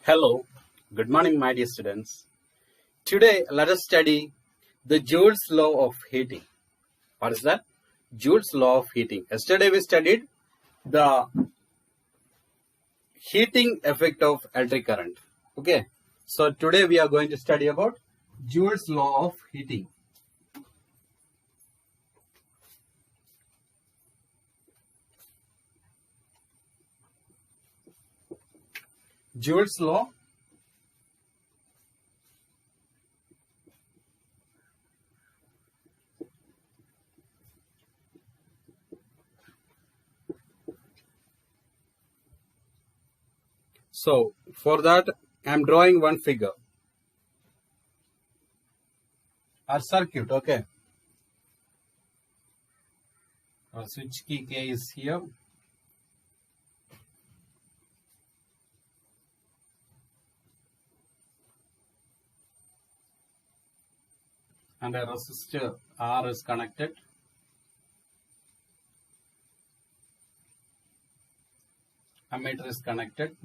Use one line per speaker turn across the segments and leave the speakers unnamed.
Hello, good morning, my dear students. Today, let us study the Joule's law of heating. What is that? Joule's law of heating. Yesterday, we studied the heating effect of electric current. Okay, so today we are going to study about Joule's law of heating. Joule's law. So, for that, I am drawing one figure. Our circuit, okay. Our switch key K is here. And a resistor R is connected. Ammeter is connected.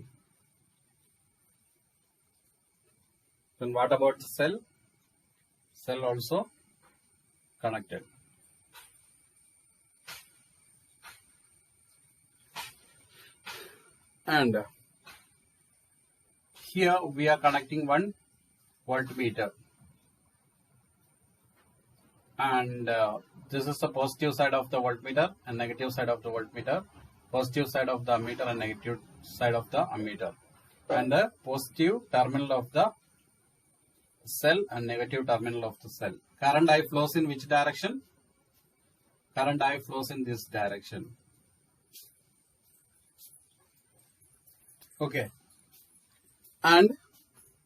Then what about the cell? Cell also connected. And here we are connecting one voltmeter. And this is the positive side of the voltmeter and negative side of the voltmeter. Positive side of the ammeter and negative side of the ammeter. And the positive terminal of the cell and negative terminal of the cell. Current I flows in which direction? Current I flows in this direction. Okay. And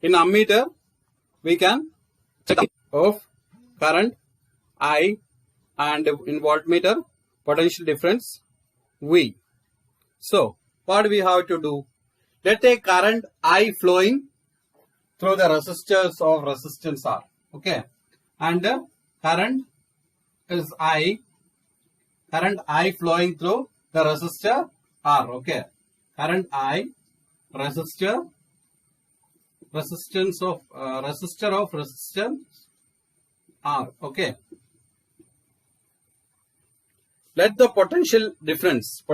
in ammeter, we can check of current I, and in voltmeter, potential difference V. So, what we have to do? Let a current I flowing through the resistors of resistance R. Okay. And current is I. Current I flowing through the resistor R. Okay. Current I, resistor, resistance of resistor of resistance R. Okay. Let the potential difference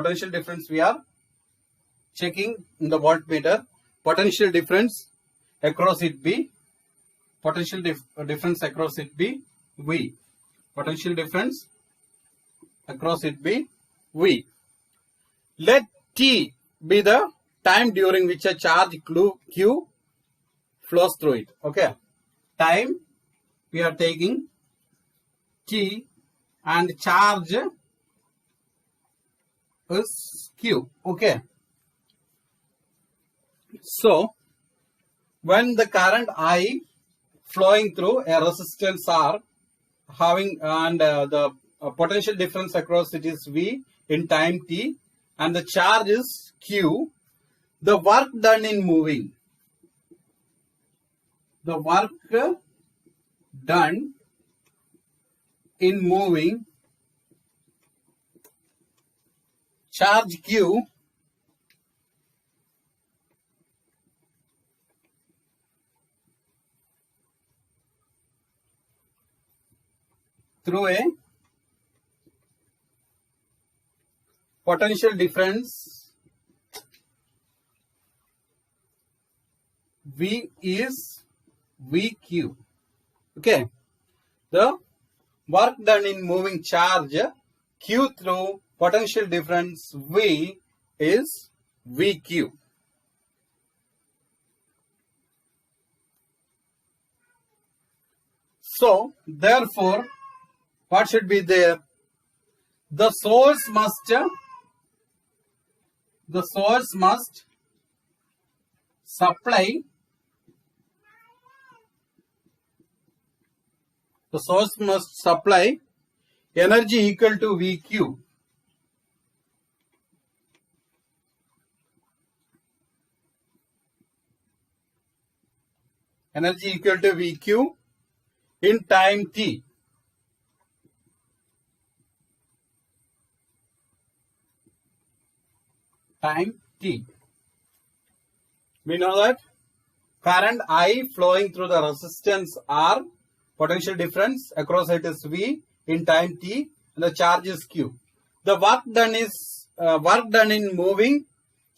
we are checking in the voltmeter. Potential difference across it be difference across it be V. Potential difference across it be V. Let T be the time during which a charge Q flows through it. Okay. Time we are taking T and charge is Q. Okay. So, when the current I flowing through a resistance R having and the potential difference across it is V in time T and the charge is Q, the work done in moving, charge Q through a potential difference V is VQ. Okay. The work done in moving charge Q through potential difference V is VQ. So, therefore, what should be there? The source must supply energy equal to VQ. Energy equal to VQ in time T. Time T. We know that current I flowing through the resistance R, potential difference across it is V in time t, and the charge is Q. The work done in moving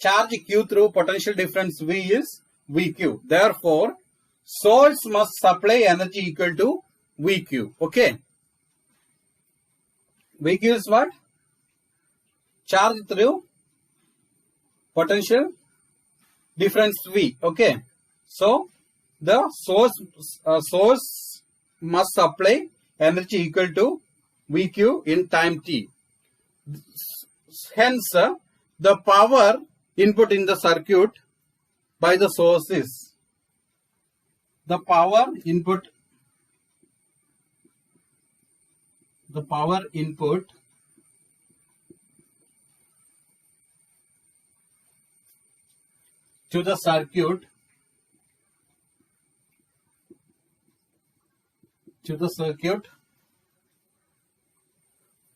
charge Q through potential difference V is VQ. Therefore, source must supply energy equal to VQ. Okay. VQ is what? Charge through potential difference V. Okay. So, the source must supply energy equal to VQ in time t. Hence, the power input in the circuit by the source is the power input to the circuit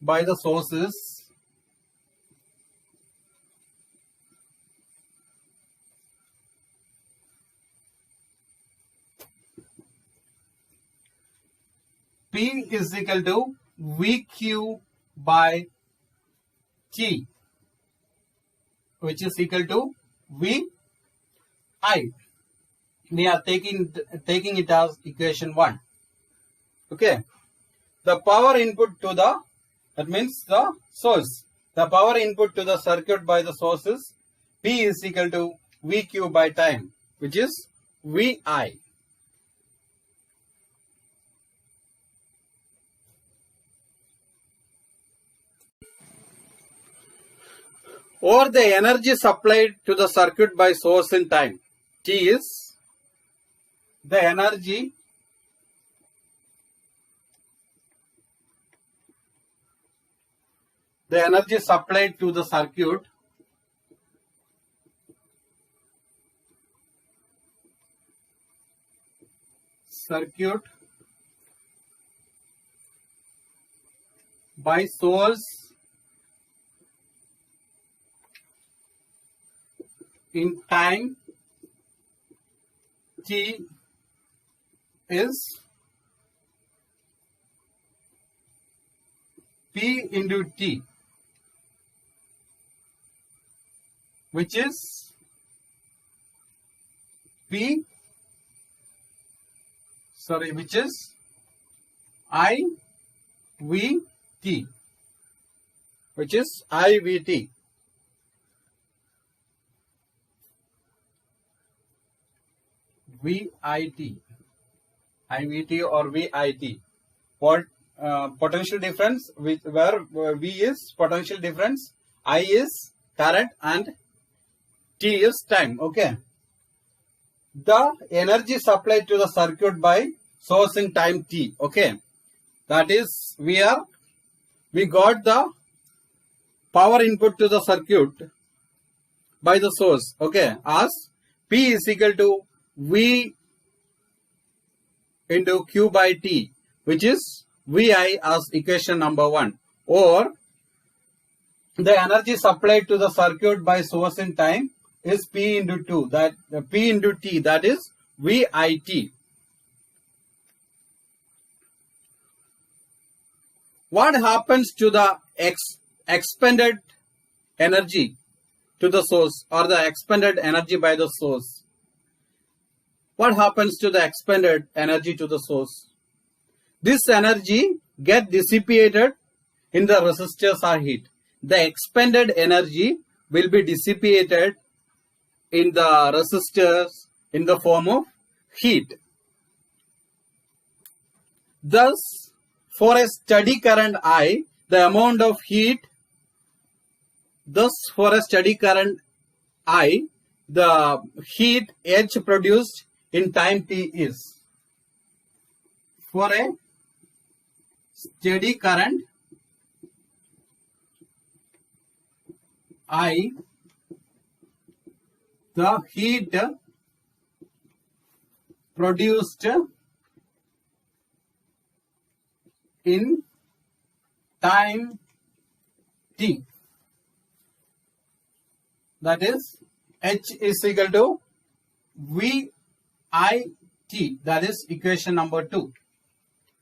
by the sources P is equal to VQ by T, which is equal to VI. We are taking it as equation 1. Okay. The power input to the, that means the source. The power input to the circuit by the sources P is equal to VQ by time, which is VI. Or the energy supplied to the circuit by source in time t is the energy supplied to the circuit by source in time t is P into T, which is which is IVT, which is IVT. IVT or VIT. What potential difference, where V is potential difference, I is current, and T is time. Okay. The energy supplied to the circuit by source in time T. Okay. That is, we got the power input to the circuit by the source. Okay. As P is equal to V into Q by T, which is VI as equation number 1, or the energy supplied to the circuit by source in time is P into T, that is VIT. What happens to the expended energy to the source, or the expended energy by the source? What happens to the expended energy to the source? This energy gets dissipated in the resistors or heat. The expended energy will be dissipated in the resistors in the form of heat. Thus, for a steady current I, the amount of heat, the heat H produced in time t is, for a steady current I, the heat produced in time t, that is H is equal to VI IT, that is equation number 2.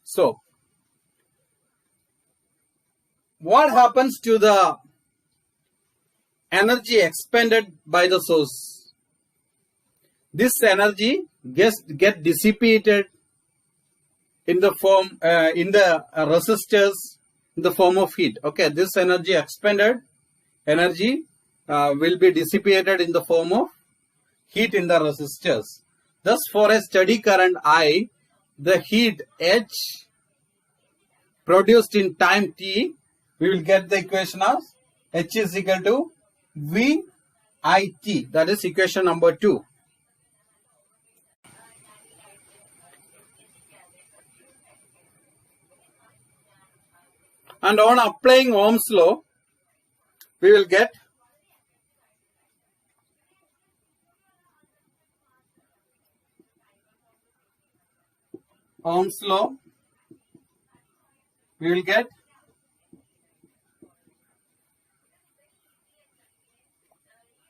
So, what happens to the energy expended by the source? This energy get dissipated in the form in the resistors in the form of heat. Okay, this energy expended energy will be dissipated in the form of heat in the resistors. Thus, for a steady current I, the heat H produced in time t, we will get the equation as H is equal to VIT. That is equation number 2. And on applying Ohm's law, we will get Ohm's law. We will get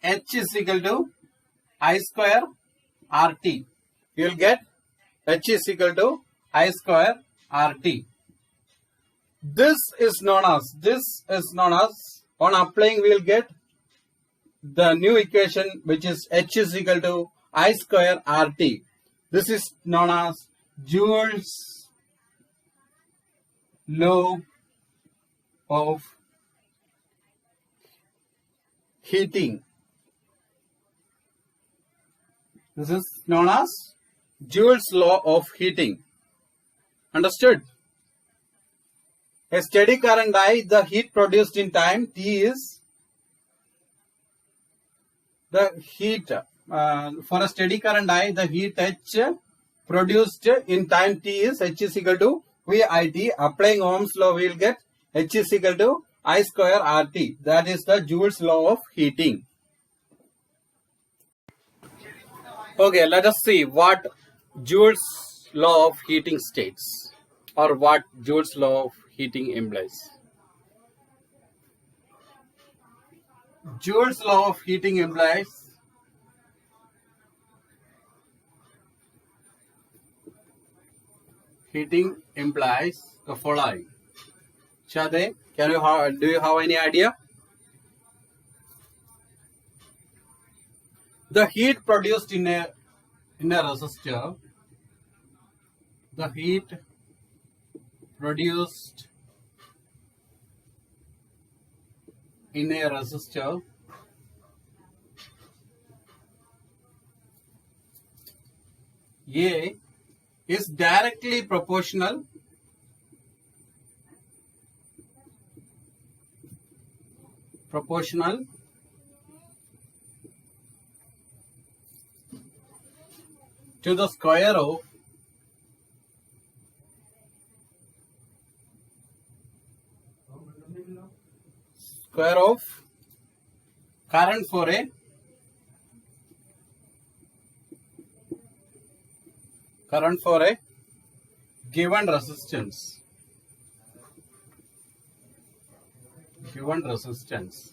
H is equal to I square RT. You will get H is equal to I square RT. This is known as on applying we will get the new equation, which is H is equal to I square RT. This is known as Joule's law of heating. This is known as Joule's law of heating. Understood? A steady current I, the heat produced in time t is the heat for a steady current I, the heat H produced in time t is H is equal to VIT. Applying Ohm's law, we will get H is equal to I square RT. That is the Joule's law of heating. Okay, let us see what Joule's law of heating states, or what Joule's law of heating implies. Joule's law of heating implies the following. Shade, do you have any idea? The heat produced in a resistor, the heat produced in a resistor A is directly proportional to the square of current for a given resistance.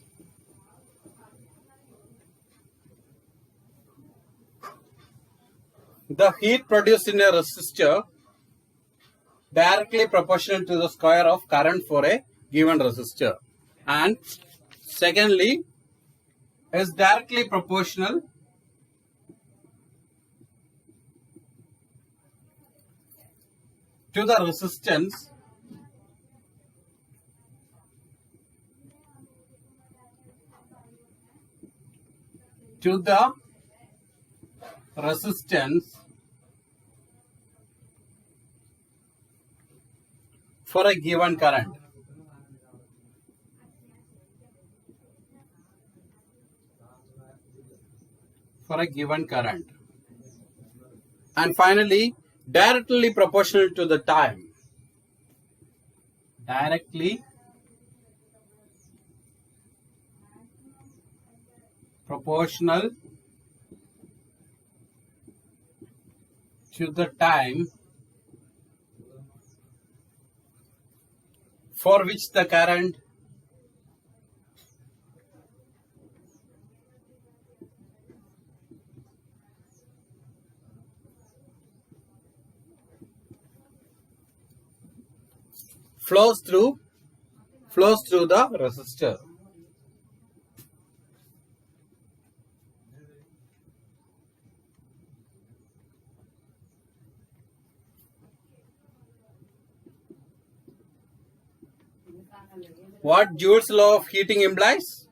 The heat produced in a resistor directly proportional to the square of current for a given resistor, and secondly is directly proportional to the resistance for a given current. And finally, directly proportional to the time. Directly proportional to the time for which the current flows through the resistor. What Joule's law of heating implies?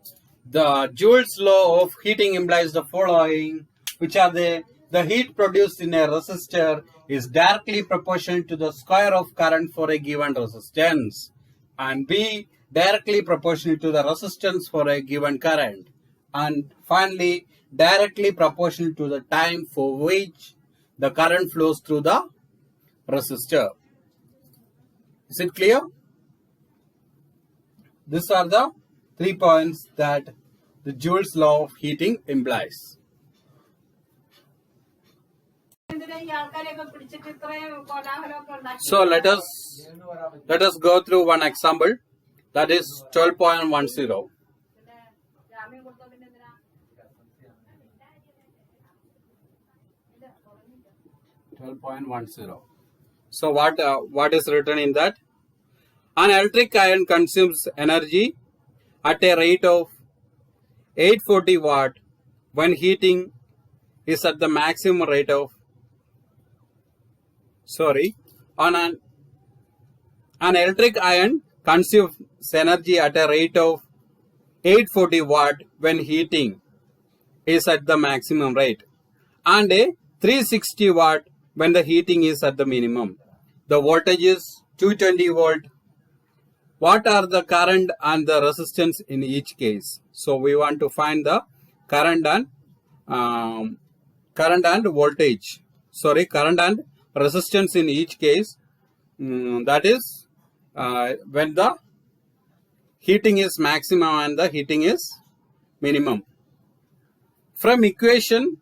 The Joule's law of heating implies the following, which are the heat produced in a resistor is directly proportional to the square of current for a given resistance, and B directly proportional to the resistance for a given current, and finally directly proportional to the time for which the current flows through the resistor. Is it clear? These are the 3 points that the Joule's law of heating implies. So let us go through one example, that is 12.10. So what is written in that? An electric iron consumes energy at a rate of 840 watt when heating is at the maximum rate of an electric iron consumes energy at a rate of 840 watt when heating is at the maximum rate, and a 360 watt when the heating is at the minimum. The voltage is 220 volt. What are the current and the resistance in each case? So we want to find the current and voltage. Current and resistance in each case. That is when the heating is maximum and the heating is minimum. From equation,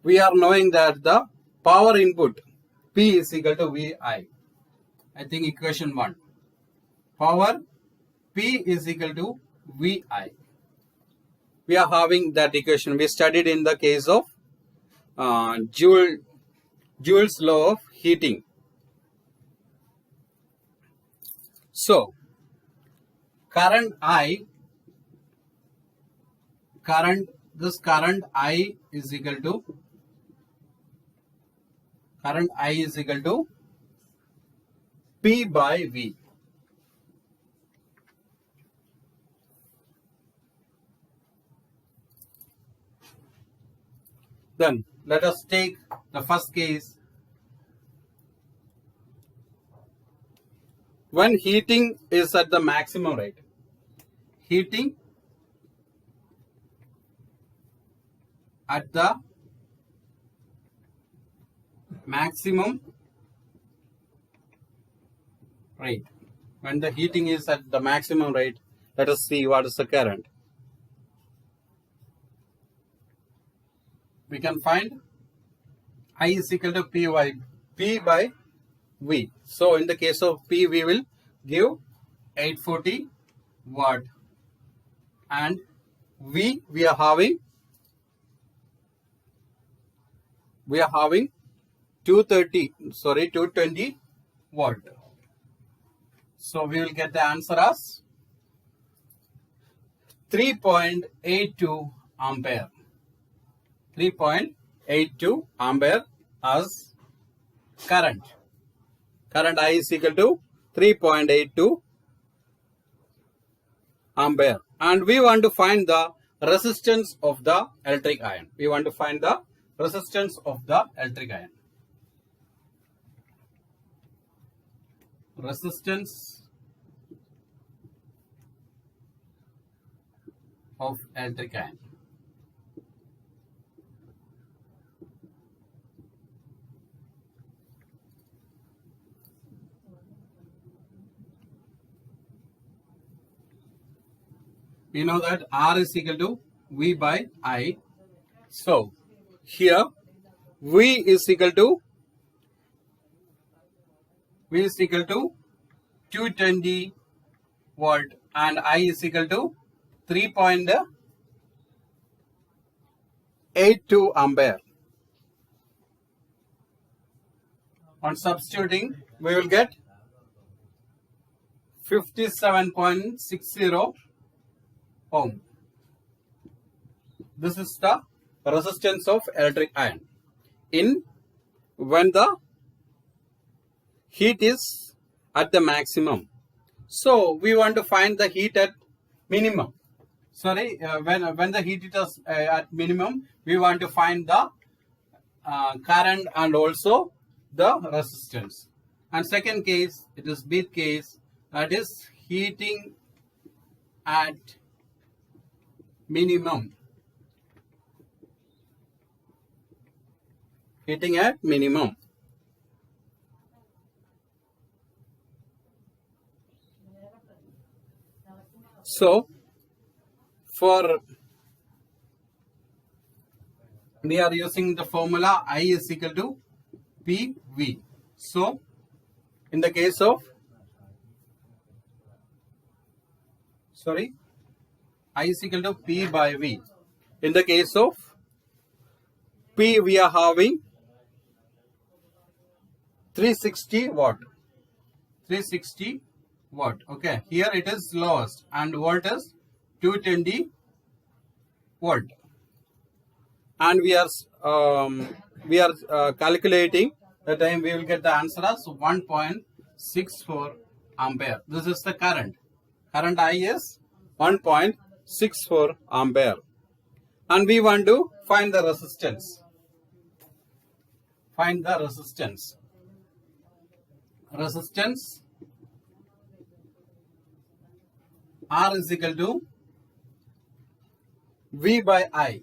we are knowing that the power input P is equal to VI. I think equation 1. Power P is equal to VI. We are having that equation. We studied in the case of Joule's law of heating. So, current I is equal to P by V. Then let us take the first case. When heating is at the maximum rate. Heating at the maximum rate. When the heating is at the maximum rate, let us see what is the current. We can find I is equal to P by V. So in the case of P, we will give 840 watt, and V we are having 220 watt. So we will get the answer as 3.82 ampere. 3.82 ampere as current. Current I is equal to 3.82 ampere. And we want to find the resistance of the electric iron. We want to find the resistance of the electric iron. Resistance of electric iron. We know that R is equal to V by I. So here V is equal to 220 volt and I is equal to 3.82 ampere. On substituting, we will get 57.60 ohm. This is the resistance of electric iron when the heat is at the maximum. So we want to find the heat at minimum. When the heat is at minimum, we want to find the current and also the resistance. And second case, it is B case, that is heating at minimum. Heating at minimum. So we are using the formula I is equal to PV. So in the case of I is equal to P by V. In the case of P, we are having 360 watt. 360 watt. Okay. Here it is lowest and volt is 220 volt. And we are calculating the time. We will get the answer as 1.64 ampere. This is the current. Current I is 1.64 ampere. And we want to find the resistance. Find the resistance. Resistance R is equal to V by I.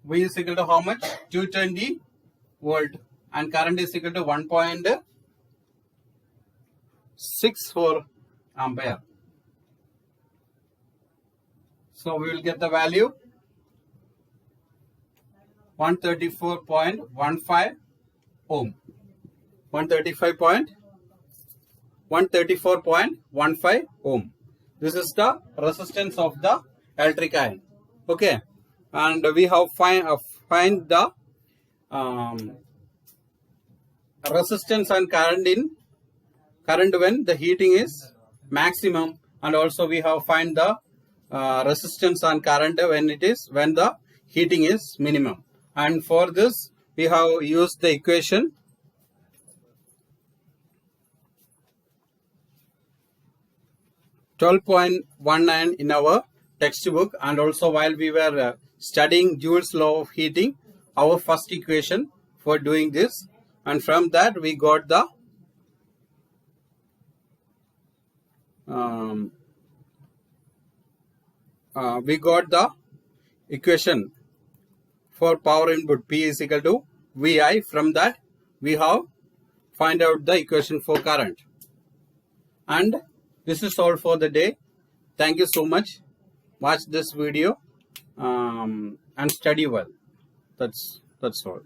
V is equal to how much? 220 volt. And current is equal to 1.64 ampere. So we will get the value 134.15 ohm. 134.15 ohm. This is the resistance of the electric iron. Okay, and we have find the resistance and current when the heating is maximum, and also we have find the resistance and current when the heating is minimum. And for this we have used the equation 12.19 in our textbook, and also while we were studying Joule's law of heating, our first equation for doing this, and from that we got the equation for power input P is equal to VI. From that we have find out the equation for current. And this is all for the day. Thank you so much. Watch this video and study well. That's all.